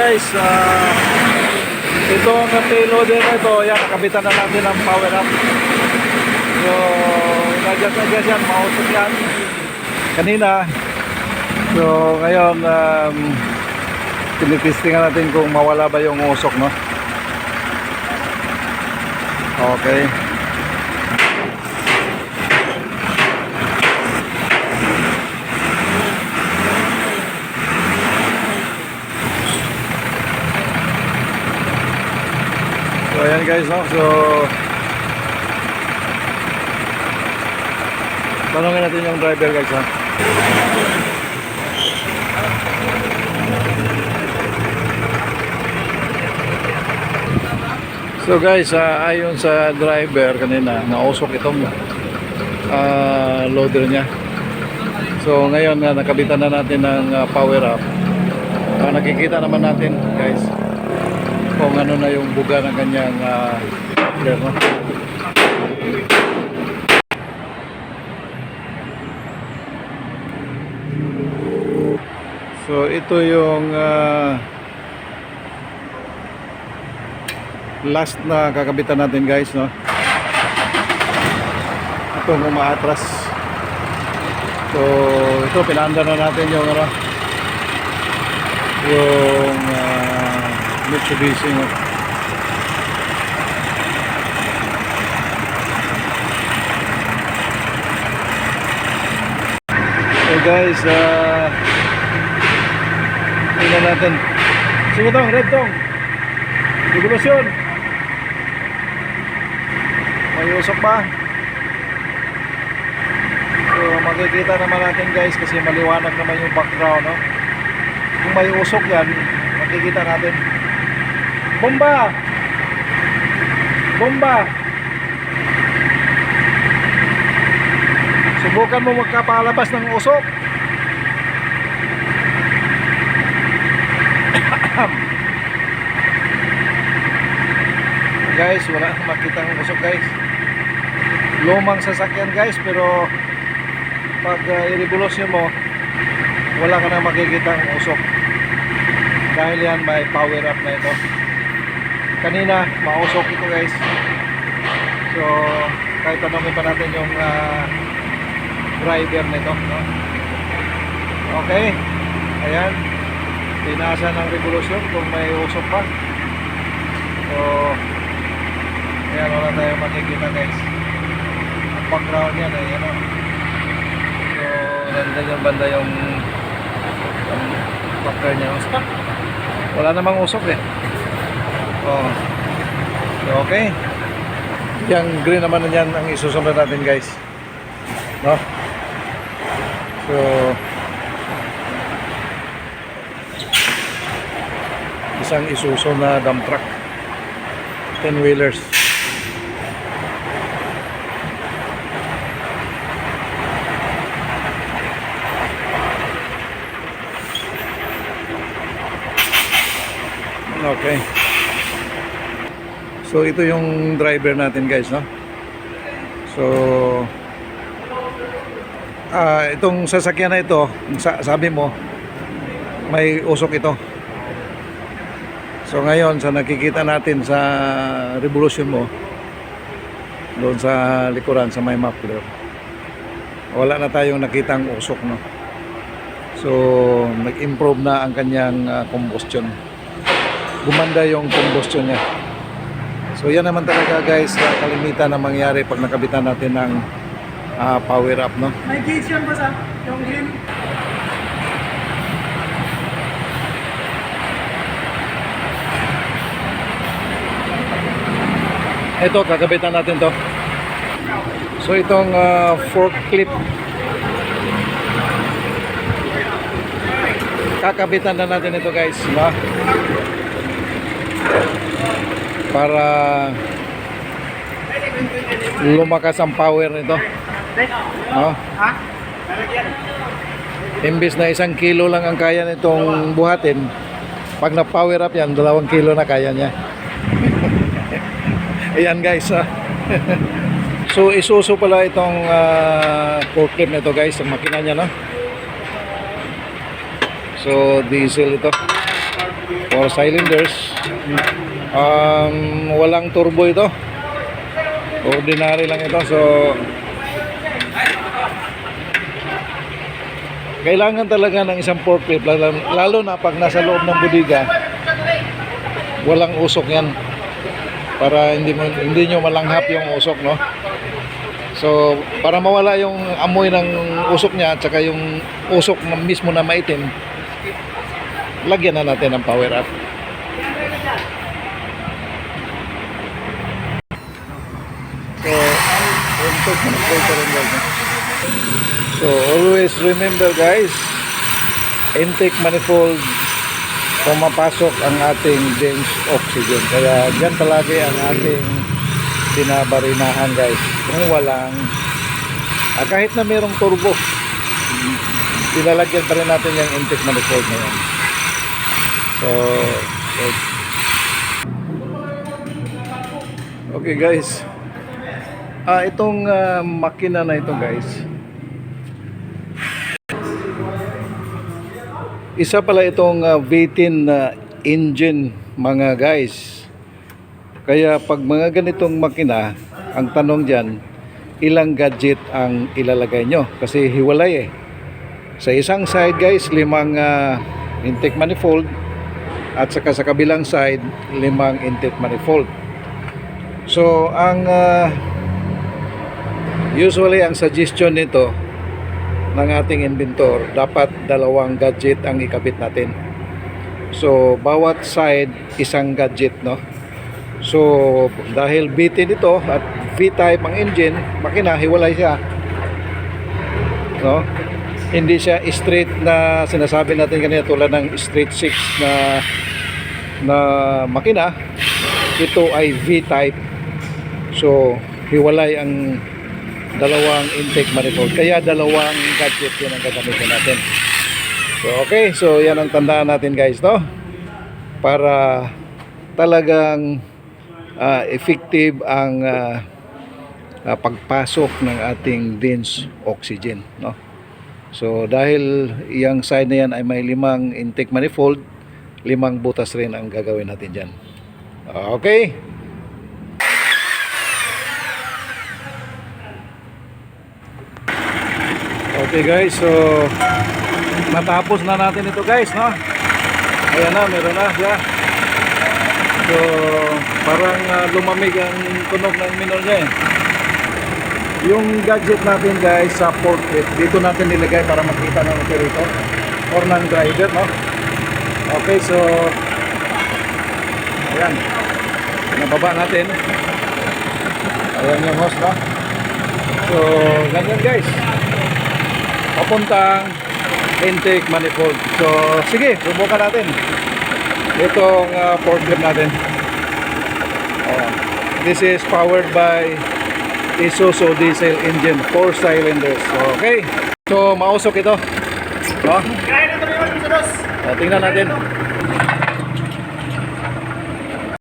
guys, itong payloader na ito, yan, nakabitan na natin ang power up. So, adjust yan, mausok yan kanina. So, ngayon, tinitestingan natin kung mawala ba yung usok, no? Okay. So, ayan guys, no? So, tanongin natin yung driver guys, ha? So guys, ayon sa driver kanina, nausok itong loader niya. So ngayon nakabitan na natin ng power up. Nakikita naman natin guys kung ano na yung buga ng kanyang muffler, no? So ito yung last na kakabitan natin guys, no? Itong umaatras. So ito pinaandar na natin yung yung Mitsubishi, no? So guys, tingnan natin. Sige tong, red tong regulasyon. May usok pa. So makikita naman natin guys kasi maliwanag naman yung background, no? Kung may usok yan, makikita natin. Bomba! Bomba! Subukan mo magkapalabas ng usok. Guys, wala nang makita ng usok guys. Lumang sasakyan guys, pero pag i-revolusyon mo, wala ka nang makikita ng usok. Dahil yan may power up na ito. Kanina, mausok ito guys. So, kahit tanongin pa natin yung driver nito, no? Okay. Ayan. Tinaasa ng revolusyon kung may usok pa. So, ayan, wala tayo makikita guys. Ang background yan ay ano. So, nandun yung banda yung background niya. Wala namang usok eh. Oh. So, okay. Yung green naman yan ang isusunod natin guys, no? So, isang Isuzu na dump truck, 10 wheelers. Okay. So ito yung driver natin guys, no? So itong sasakyan na ito, sabi mo may usok ito. So ngayon sa nakikita natin sa revolution mo doon sa likuran sa may muffler, wala na tayong nakitang usok, no? So nag-improve na ang kanyang combustion. Gumanda yung combustion niya. So yan naman talaga guys, kalimitan na mangyari pag nakabitan natin ng power up, no? May gauge yan ba sa yung green? Ito, kakabitan natin to. So itong fork clip, kakabitan na natin ito guys, no? Para lumakas ang power nito, no? Imbis na 1 kilo lang ang kaya nitong buhatin, pag na power up yan, 2 kilo na kaya niya. Ayan guys. So Isuzu pala itong forklift nito guys, ang makina niya, no? So diesel ito. 4 cylinders. Walang turbo ito. Ordinary lang ito. So kailangan talaga ng isang forklift, lalo na pag nasa loob ng bodega. Walang usok yan para hindi nyo malanghap yung usok, no? So para mawala yung amoy ng usok niya at saka yung usok mismo na maitim, lagyan na natin ng power up. So always remember guys, intake manifold, pumapasok ang ating dense oxygen. Kaya dyan palagi ang ating binabarinahan guys. Kung walang, kahit na mayroong turbo, pinalagyan pa rin natin yung intake manifold na yan. So okay guys, itong makina na ito guys, isa pala itong V10 engine mga guys. Kaya pag mga ganitong makina, ang tanong dyan, ilang gadget ang ilalagay nyo? Kasi hiwalay eh. Sa isang side guys, 5 intake manifold, at saka sa kabilang side 5 intake manifold. So ang usually ang suggestion nito ng ating inventor, dapat 2 gadget ang ikabit natin. So bawat side isang gadget, no? So dahil V10 ito at V-type ang engine, makina, hiwalay siya, no? Hindi siya straight na sinasabi natin kanina tulad ng straight 6 na makina. Ito ay V-type. So hiwalay ang 2 intake manifold, kaya 2 gadget yun ang gagamitin natin. So okay, so yan ang tandaan natin guys, no? Para talagang effective ang pagpasok ng ating dense oxygen, no? So dahil yung side na yan ay may 5 intake manifold, 5 butas rin ang gagawin natin dyan. Okay. Okay guys, so natapos na natin ito guys, no? Ayan na, meron na siya. So parang lumamig ang tunog ng minor niya eh. Yung gadget natin guys sa forklift, dito natin nilagay para makita ng operator or ng driver, no? Okay, so ayan, nababa natin. Ayan yung hose, no? So ganyan guys, papuntang intake manifold. So sige, subukan natin itong forklift natin. This is powered by Isuzu diesel engine, 4 cylinders. Okay, so mausok ito, no? Tingnan natin.